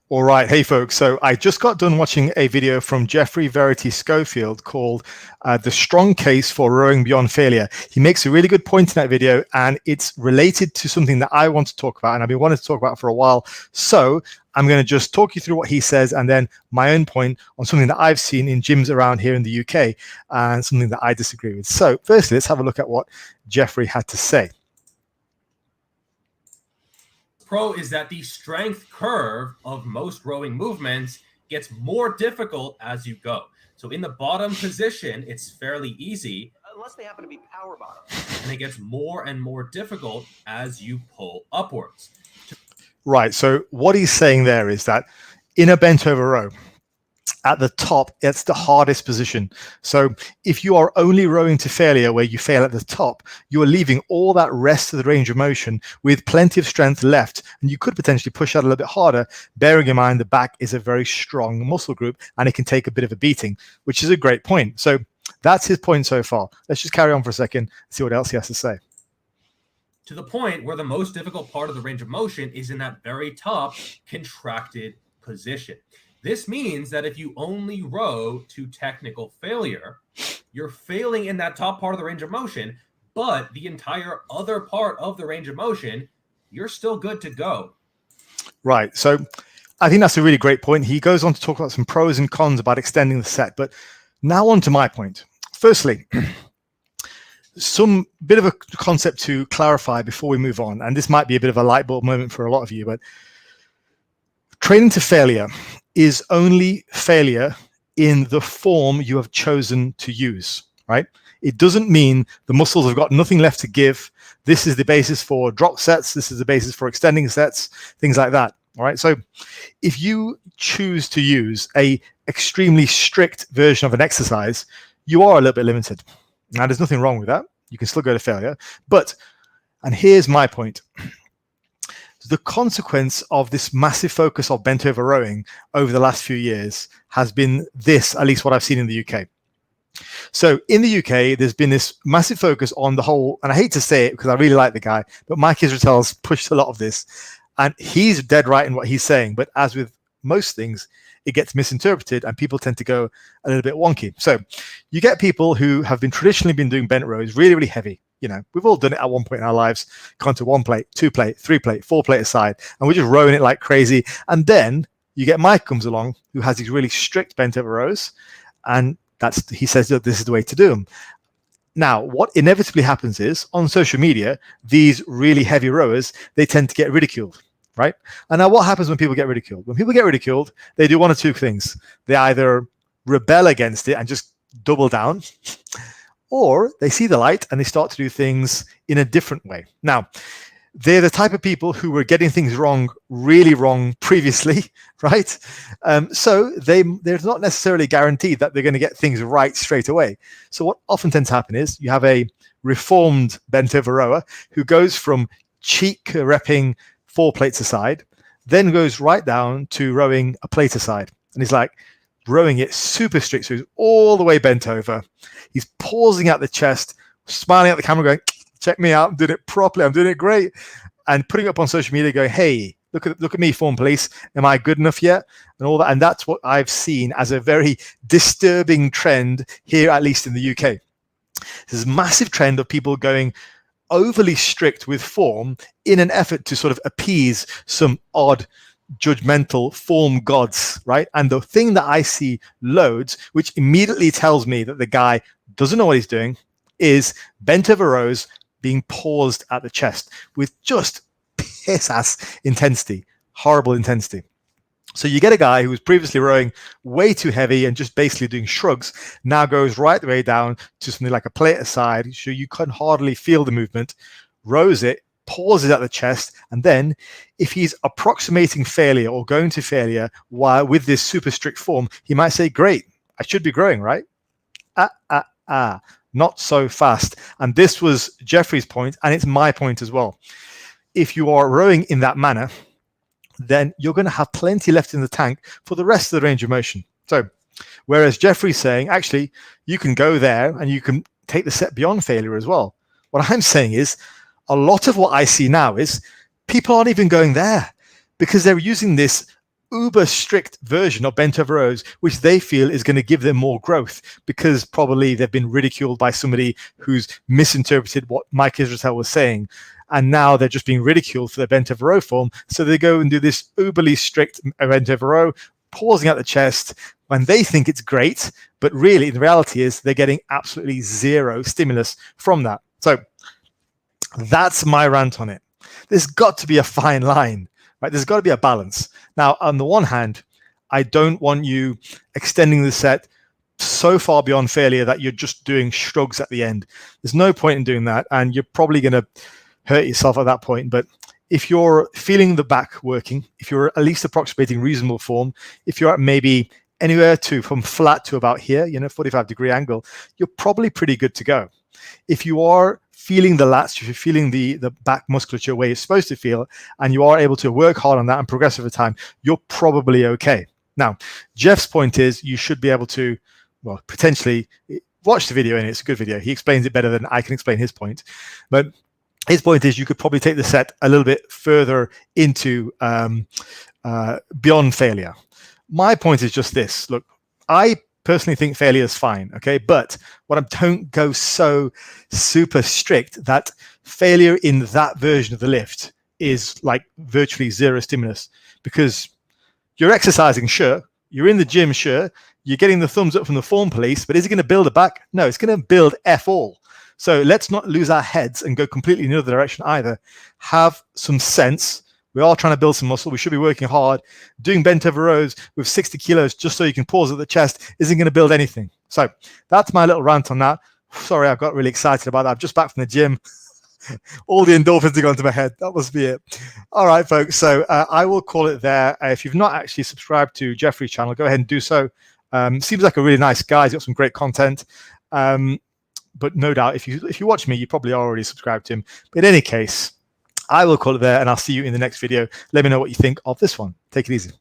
All right. Hey, folks. So I just got done watching a video from Jeffrey Verity Schofield called The Strong Case for Rowing Beyond Failure. He makes a really good point in that video, and it's related to something that I want to talk about, and I've been wanting to talk about for a while. So I'm going to just talk you through what he says and then my own point on something that I've seen in gyms around here in the UK and something that I disagree with. So firstly, let's have a look at what Jeffrey had to say. Pro is that the strength curve of most rowing movements gets more difficult as you go. So in the bottom position, it's fairly easy. Unless they happen to be power bottom. And it gets more and more difficult as you pull upwards. Right. So what he's saying there is that in a bent over row, at the top, it's the hardest position. So if you are only rowing to failure where you fail at the top, you are leaving all that rest of the range of motion with plenty of strength left. And you could potentially push out a little bit harder, bearing in mind the back is a very strong muscle group and it can take a bit of a beating, which is a great point. So that's his point so far. Let's just carry on for a second and see what else he has to say. To the point where the most difficult part of the range of motion is in that very top contracted position. This means that if you only row to technical failure, you're failing in that top part of the range of motion, but the entire other part of the range of motion, you're still good to go. Right. So I think that's a really great point. He goes on to talk about some pros and cons about extending the set. But now on to my point. Firstly, some bit of a concept to clarify before we move on. And this might be a bit of a light bulb moment for a lot of you, but training to failure is only failure in the form you have chosen to use, right? It doesn't mean the muscles have got nothing left to give. This is the basis for drop sets. This is the basis for extending sets, things like that. All right. So if you choose to use a extremely strict version of an exercise, you are a little bit limited. Now, there's nothing wrong with that. You can still go to failure. But, and here's my point. The consequence of this massive focus of bent over rowing over the last few years has been this, at least what I've seen in the UK. So in the UK, there's been this massive focus on the whole, and I hate to say it because I really like the guy, but Mike Israetel's pushed a lot of this, and he's dead right in what he's saying. But as with most things, it gets misinterpreted and people tend to go a little bit wonky. So you get people who have been traditionally been doing bent rows really, really heavy. You know, we've all done it at one point in our lives, gone to 1 plate, 2 plate, 3 plate, 4 plate aside, and we're just rowing it like crazy. And then you get Mike comes along who has these really strict bent over rows, and he says that this is the way to do them. Now, what inevitably happens is on social media, these really heavy rowers, they tend to get ridiculed, right? And now what happens when people get ridiculed? When people get ridiculed, they do one of two things. They either rebel against it and just double down, or they see the light and they start to do things in a different way. Now, they're the type of people who were getting things wrong, really wrong previously, right? So they're not necessarily guaranteed that they're going to get things right straight away. So what often tends to happen is you have a reformed bent over rower who goes from cheek repping 4 plates aside, then goes right down to rowing a plate aside. And he's like, rowing it super strict, so he's all the way bent over. He's pausing at the chest, smiling at the camera, going, "Check me out! I'm doing it properly. I'm doing it great," and putting it up on social media, going, "Hey, look at me, form police. Am I good enough yet?" And all that. And that's what I've seen as a very disturbing trend here, at least in the UK. There's a massive trend of people going overly strict with form in an effort to sort of appease some odd judgmental form gods, right? And the thing that I see loads, which immediately tells me that the guy doesn't know what he's doing, is bent over rows being paused at the chest with just piss ass intensity, horrible intensity. So you get a guy who was previously rowing way too heavy and just basically doing shrugs, now goes right the way down to something like a plate aside, so you can hardly feel the movement, rows it, pauses at the chest, and then if he's approximating failure or going to failure while with this super strict form, he might say, "Great, I should be growing, right?" Not so fast. And this was Jeffrey's point, and it's my point as well. If you are rowing in that manner, then you're going to have plenty left in the tank for the rest of the range of motion. So whereas Jeffrey's saying, actually, you can go there and you can take the set beyond failure as well. What I'm saying is, a lot of what I see now is people aren't even going there because they're using this uber strict version of bent over rows, which they feel is going to give them more growth because probably they've been ridiculed by somebody who's misinterpreted what Mike Israel was saying. And now they're just being ridiculed for their bent over row form. So they go and do this uberly strict bent over row, pausing at the chest when they think it's great. But really, the reality is they're getting absolutely zero stimulus from that. So that's my rant on it. There's got to be a fine line, right? There's got to be a balance. Now, on the one hand, I don't want you extending the set so far beyond failure that you're just doing shrugs at the end. There's no point in doing that, and you're probably going to hurt yourself at that point. But if you're feeling the back working, if you're at least approximating reasonable form, if you're at maybe anywhere from flat to about here, 45-degree angle, you're probably pretty good to go. If you are feeling the lats, if you're feeling the back musculature where you're supposed to feel, and you are able to work hard on that and progress over time, you're probably okay. Now, Jeff's point is you should be able to, well, potentially watch the video, and it's a good video. He explains it better than I can explain his point. But his point is you could probably take the set a little bit further into beyond failure. My point is just this. Look, I personally think failure is fine, okay? But what I don't go so super strict that failure in that version of the lift is like virtually zero stimulus, because you're exercising, sure. You're in the gym, sure. You're getting the thumbs up from the form police, but is it going to build a back? No, it's going to build F all. So let's not lose our heads and go completely in the other direction either. Have some sense. We are trying to build some muscle. We should be working hard. Doing bent over rows with 60 kilos just so you can pause at the chest isn't going to build anything. So that's my little rant on that. Sorry, I got really excited about that. I'm just back from the gym. All the endorphins have gone to my head. That must be it. All right, folks. So I will call it there. If you've not actually subscribed to Jeffrey's channel, go ahead and do so. Seems like a really nice guy. He's got some great content. But no doubt, if you watch me, you probably are already subscribed to him. But in any case, I will call it there, and I'll see you in the next video. Let me know what you think of this one. Take it easy.